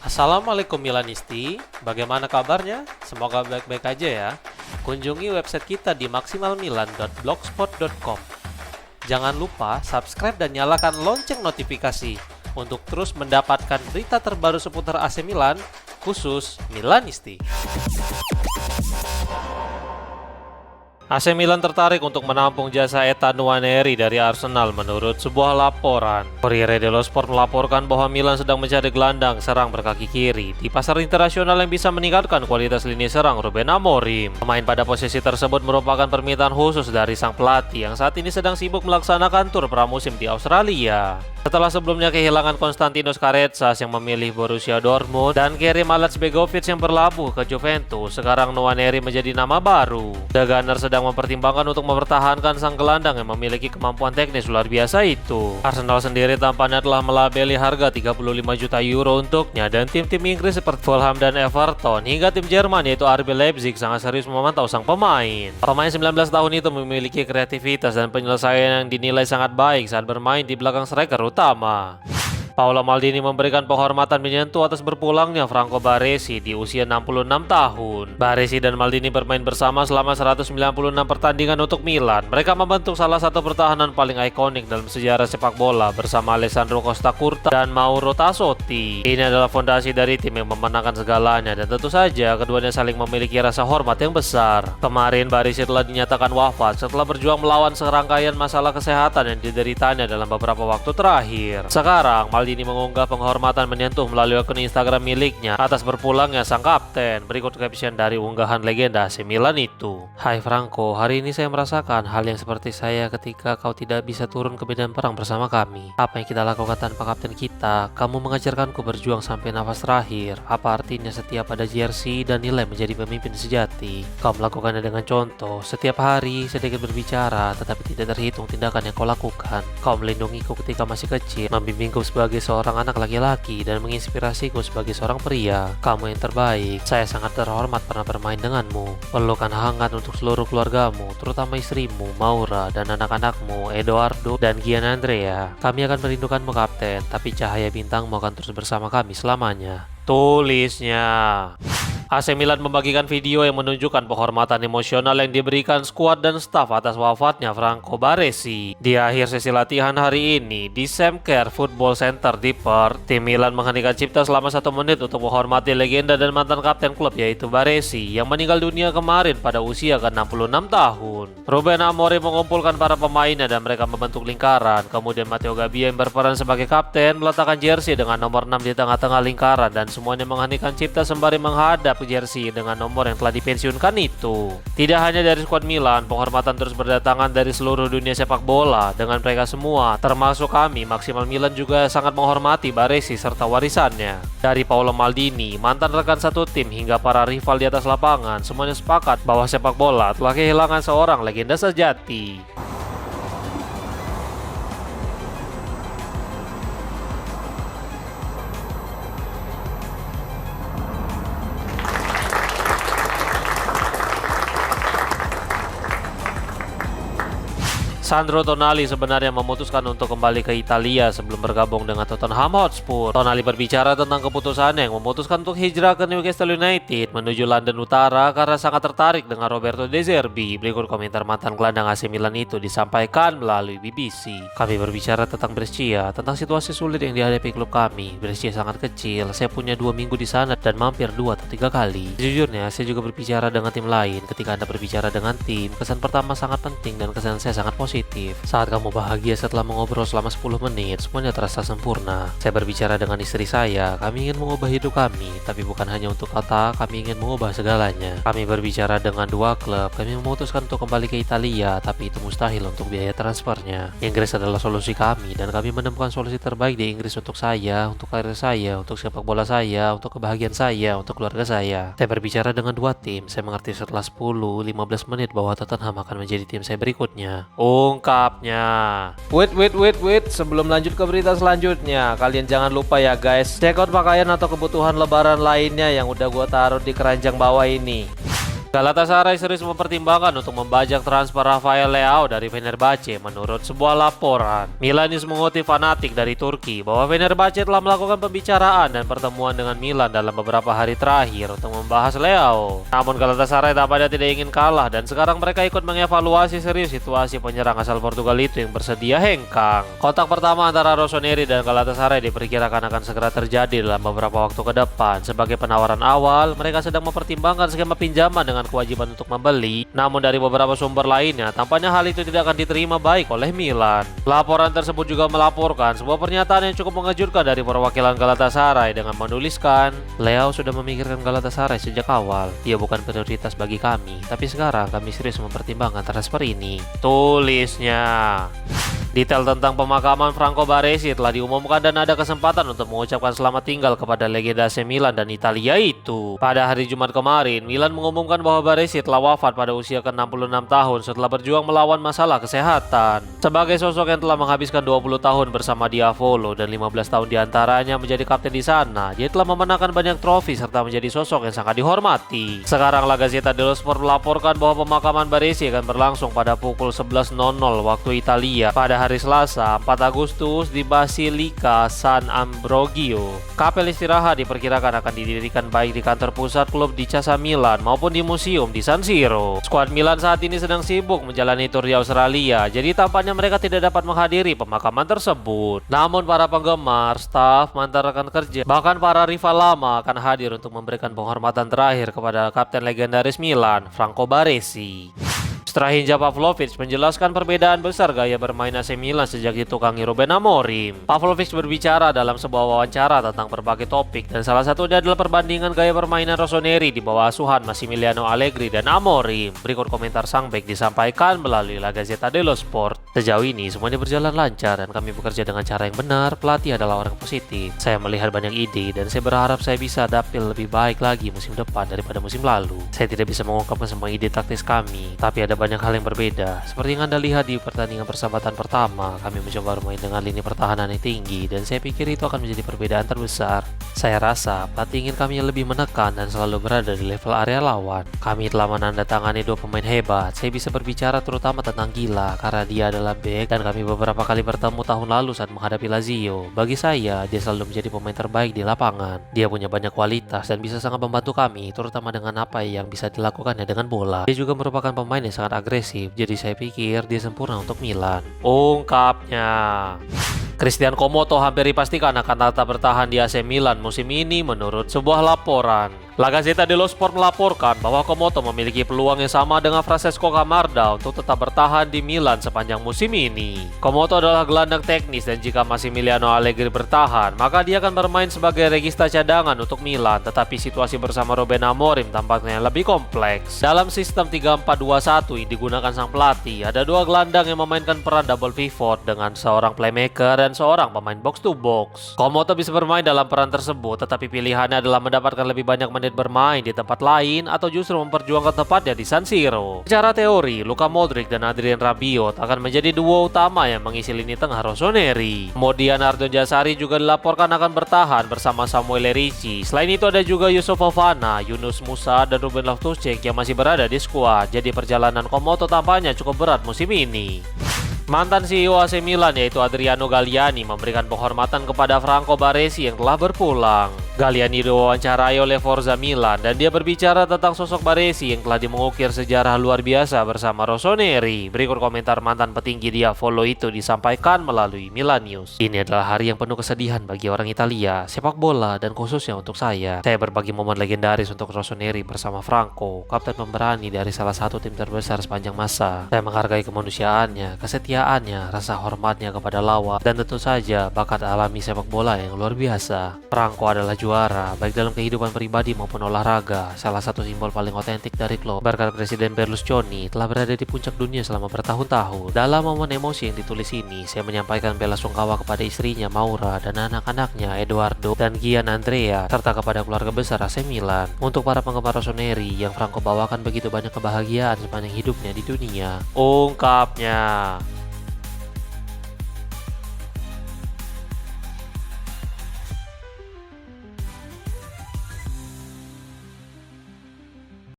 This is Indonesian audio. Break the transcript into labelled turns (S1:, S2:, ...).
S1: Assalamualaikum Milanisti, bagaimana kabarnya? Semoga baik-baik aja ya. Kunjungi website kita di maksimalmilan.blogspot.com. Jangan lupa subscribe dan nyalakan lonceng notifikasi untuk terus mendapatkan berita terbaru seputar AC Milan, khusus Milanisti. AC Milan tertarik untuk menampung jasa Ethan Nwaneri dari Arsenal menurut sebuah laporan. Corriere dello Sport melaporkan bahwa Milan sedang mencari gelandang serang berkaki kiri di pasar internasional yang bisa meningkatkan kualitas lini serang Ruben Amorim. Pemain pada posisi tersebut merupakan permintaan khusus dari sang pelatih yang saat ini sedang sibuk melaksanakan tur pramusim di Australia. Setelah sebelumnya kehilangan Konstantinos Karetsas yang memilih Borussia Dortmund dan Kerim Alazbegovic yang berlabuh ke Juventus, sekarang Nwaneri menjadi nama baru. The Gunners sedang mempertimbangkan untuk mempertahankan sang gelandang yang memiliki kemampuan teknis luar biasa itu. Arsenal sendiri tampaknya telah melabeli harga 35 juta euro untuknya, dan tim-tim Inggris seperti Fulham dan Everton hingga tim Jerman yaitu RB Leipzig sangat serius memantau sang pemain. Pemain 19 tahun itu memiliki kreativitas dan penyelesaian yang dinilai sangat baik saat bermain di belakang striker utama. Paolo Maldini memberikan penghormatan menyentuh atas berpulangnya Franco Baresi di usia 66 tahun. Baresi dan Maldini bermain bersama selama 196 pertandingan untuk Milan. Mereka membentuk salah satu pertahanan paling ikonik dalam sejarah sepak bola bersama Alessandro Costa Curta dan Mauro Tassotti. Ini adalah fondasi dari tim yang memenangkan segalanya, dan tentu saja keduanya saling memiliki rasa hormat yang besar. Kemarin Baresi telah dinyatakan wafat setelah berjuang melawan serangkaian masalah kesehatan yang dideritanya dalam beberapa waktu terakhir. Sekarang Maldini mengunggah penghormatan menyentuh melalui akun Instagram miliknya atas berpulangnya sang kapten. Berikut caption dari unggahan legenda AC Milan itu. Hai Franco, hari ini saya merasakan hal yang seperti saya ketika kau tidak bisa turun ke medan perang bersama kami. Apa yang kita lakukan tanpa kapten kita? Kamu mengajarkanku berjuang sampai nafas terakhir. Apa artinya setiap ada jersey dan nilai menjadi pemimpin sejati? Kau melakukannya dengan contoh. Setiap hari sedikit berbicara, tetapi tidak terhitung tindakan yang kau lakukan. Kau melindungiku ketika masih kecil, membimbingku sebagai seorang anak laki-laki, dan menginspirasiku sebagai seorang pria. Kamu yang terbaik. Saya sangat terhormat pernah bermain denganmu. Pelukan hangat untuk seluruh keluargamu, terutama istrimu, Maura, dan anak-anakmu, Edoardo dan Gian Andrea. Kami akan merindukanmu kapten, tapi cahaya bintangmu akan terus bersama kami selamanya. Tulisnya. AC Milan membagikan video yang menunjukkan penghormatan emosional yang diberikan skuad dan staf atas wafatnya Franco Baresi. Di akhir sesi latihan hari ini di Sam Kerr Football Center di Perth, tim Milan menghentikan cipta selama 1 menit untuk menghormati legenda dan mantan kapten klub yaitu Baresi yang meninggal dunia kemarin pada usia ke-66 tahun. Ruben Amorim mengumpulkan para pemainnya dan mereka membentuk lingkaran. Kemudian Matteo Gabbia yang berperan sebagai kapten meletakkan jersey dengan nomor 6 di tengah-tengah lingkaran, dan semuanya menghentikan cipta sembari menghadap jersey dengan nomor yang telah dipensiunkan itu. Tidak hanya dari skuad Milan, penghormatan terus berdatangan dari seluruh dunia sepak bola. Dengan mereka semua, termasuk kami, Maksimal Milan juga sangat menghormati Baresi serta warisannya. Dari Paolo Maldini, mantan rekan satu tim, hingga para rival di atas lapangan, semuanya sepakat bahwa sepak bola telah kehilangan seorang legenda sejati. Sandro Tonali sebenarnya memutuskan untuk kembali ke Italia sebelum bergabung dengan Tottenham Hotspur. Tonali berbicara tentang keputusannya yang memutuskan untuk hijrah ke Newcastle United menuju London Utara karena sangat tertarik dengan Roberto De Zerbi. Berikut komentar mantan gelandang AC Milan itu disampaikan melalui BBC. Kami berbicara tentang Brescia, tentang situasi sulit yang dihadapi klub kami. Brescia sangat kecil, saya punya 2 minggu di sana dan mampir 2 atau 3 kali. Sejujurnya, saya juga berbicara dengan tim lain. Ketika Anda berbicara dengan tim, kesan pertama sangat penting dan kesan saya sangat positif. Saat kamu bahagia setelah mengobrol selama 10 menit, semuanya terasa sempurna. Saya berbicara dengan istri saya, kami ingin mengubah hidup kami, tapi bukan hanya untuk kata, kami ingin mengubah segalanya. Kami berbicara dengan 2 klub, kami memutuskan untuk kembali ke Italia, tapi itu mustahil untuk biaya transfernya. Inggris adalah solusi kami, dan kami menemukan solusi terbaik di Inggris untuk saya, untuk karir saya, untuk sepak bola saya, untuk kebahagiaan saya, untuk keluarga saya. Saya berbicara dengan 2 tim, saya mengerti setelah 10-15 menit bahwa Tottenham akan menjadi tim saya berikutnya. Ungkapnya. Wait, sebelum lanjut ke berita selanjutnya, kalian jangan lupa ya guys, check out pakaian atau kebutuhan lebaran lainnya yang udah gua taruh di keranjang bawah ini. Galatasaray serius mempertimbangkan untuk membajak transfer Rafael Leao dari Fenerbahce menurut sebuah laporan. Milan News mengutip fanatik dari Turki bahwa Fenerbahce telah melakukan pembicaraan dan pertemuan dengan Milan dalam beberapa hari terakhir untuk membahas Leao. Namun Galatasaray tampaknya tidak ingin kalah dan sekarang mereka ikut mengevaluasi serius situasi penyerang asal Portugal itu yang bersedia hengkang. Kontak pertama antara Rossoneri dan Galatasaray diperkirakan akan segera terjadi dalam beberapa waktu ke depan. Sebagai penawaran awal, mereka sedang mempertimbangkan skema pinjaman dengan kewajiban untuk membeli, namun dari beberapa sumber lainnya tampaknya hal itu tidak akan diterima baik oleh Milan. Laporan tersebut juga melaporkan sebuah pernyataan yang cukup mengejutkan dari perwakilan Galatasaray dengan menuliskan, Leao sudah memikirkan Galatasaray sejak awal. Dia bukan prioritas bagi kami, tapi sekarang kami serius mempertimbangkan transfer ini. Tulisnya. Detail tentang pemakaman Franco Baresi telah diumumkan dan ada kesempatan untuk mengucapkan selamat tinggal kepada legenda AC Milan dan Italia itu. Pada hari Jumat kemarin, Milan mengumumkan bahwa Baresi telah wafat pada usia ke-66 tahun setelah berjuang melawan masalah kesehatan. Sebagai sosok yang telah menghabiskan 20 tahun bersama Diavolo dan 15 tahun diantaranya menjadi kapten di sana, dia telah memenangkan banyak trofi serta menjadi sosok yang sangat dihormati. Sekarang La Gazzetta dello Sport melaporkan bahwa pemakaman Baresi akan berlangsung pada pukul 11.00 waktu Italia pada hari Selasa 4 Agustus di Basilica San Ambrogio. Kapel istirahat diperkirakan akan didirikan baik di kantor pusat klub di Casa Milan maupun di museum di San Siro. Skuad Milan saat ini sedang sibuk menjalani tur di Australia, jadi tampaknya mereka tidak dapat menghadiri pemakaman tersebut. Namun para penggemar, staf, mantan rekan kerja, bahkan para rival lama akan hadir untuk memberikan penghormatan terakhir kepada kapten legendaris Milan, Franco Baresi. Strahinja Pavlovic menjelaskan perbedaan besar gaya bermain AC Milan sejak ditukangi Ruben Amorim. Pavlovic berbicara dalam sebuah wawancara tentang berbagai topik dan salah satunya adalah perbandingan gaya permainan Rossoneri di bawah asuhan Massimiliano Allegri dan Amorim. Berikut komentar sang bek disampaikan melalui La Gazzetta dello Sport. Sejauh ini semuanya berjalan lancar dan kami bekerja dengan cara yang benar. Pelatih adalah orang positif. Saya melihat banyak ide dan saya berharap saya bisa dapil lebih baik lagi musim depan daripada musim lalu. Saya tidak bisa mengungkapkan semua ide taktis kami, tapi ada banyak hal yang berbeda. Seperti yang Anda lihat di pertandingan persahabatan pertama, kami mencoba bermain dengan lini pertahanan yang tinggi dan saya pikir itu akan menjadi perbedaan terbesar. Saya rasa pelatih ingin kami lebih menekan dan selalu berada di level area lawan. Kami telah menandatangani 2 pemain hebat. Saya bisa berbicara terutama tentang Gila karena dia adalah bek dan kami beberapa kali bertemu tahun lalu saat menghadapi Lazio. Bagi saya, dia selalu menjadi pemain terbaik di lapangan. Dia punya banyak kualitas dan bisa sangat membantu kami, terutama dengan apa yang bisa dilakukannya dengan bola. Dia juga merupakan pemain yang sangat agresif, jadi saya pikir dia sempurna untuk Milan. Ungkapnya. Christian Komoto hampir dipastikan akan tetap bertahan di AC Milan musim ini menurut sebuah laporan. La Gazzetta dello Sport melaporkan bahwa Komoto memiliki peluang yang sama dengan Francesco Camarda untuk tetap bertahan di Milan sepanjang musim ini. Komoto adalah gelandang teknis dan jika Massimiliano Allegri bertahan, maka dia akan bermain sebagai regista cadangan untuk Milan, tetapi situasi bersama Ruben Amorim tampaknya lebih kompleks. Dalam sistem 3-4-2-1 yang digunakan sang pelatih, ada 2 gelandang yang memainkan peran double pivot dengan seorang playmaker dan seorang pemain box to box. Komoto bisa bermain dalam peran tersebut, tetapi pilihannya adalah mendapatkan lebih banyak menit bermain di tempat lain atau justru memperjuangkan tempatnya di San Siro. Secara teori, Luka Modric dan Adrien Rabiot akan menjadi duo utama yang mengisi lini tengah Rossoneri. Kemudian Ardon Jasari juga dilaporkan akan bertahan bersama Samuel Ricci. Selain itu ada juga Yusuf Fofana, Yunus Musa, dan Ruben Loftus-Cheek yang masih berada di skuad. Jadi perjalanan Komoto tampaknya cukup berat musim ini. Mantan CEO AC Milan yaitu Adriano Galliani memberikan penghormatan kepada Franco Baresi yang telah berpulang. Galliani diwawancarai oleh Forza Milan dan dia berbicara tentang sosok Baresi yang telah mengukir sejarah luar biasa bersama Rossoneri. Berikut komentar mantan petinggi Diavolo itu disampaikan melalui Milan News. Ini adalah hari yang penuh kesedihan bagi orang Italia, sepak bola dan khususnya untuk saya. Saya berbagi momen legendaris untuk Rossoneri bersama Franco, kapten pemberani dari salah satu tim terbesar sepanjang masa. Saya menghargai kemanusiaannya, kesetiaannya, rasa hormatnya kepada lawan, dan tentu saja bakat alami sepak bola yang luar biasa. Franco adalah juara, baik dalam kehidupan pribadi maupun olahraga, salah satu simbol paling otentik dari klub. Berkat Presiden Berlusconi telah berada di puncak dunia selama bertahun-tahun. Dalam momen emosi yang ditulis ini, saya menyampaikan bela sungkawa kepada istrinya Maura dan anak-anaknya Edoardo dan Gian Andrea, serta kepada keluarga besar AC Milan. Untuk para penggemar Rossoneri yang Franco bawakan begitu banyak kebahagiaan sepanjang hidupnya di dunia. Ungkapnya.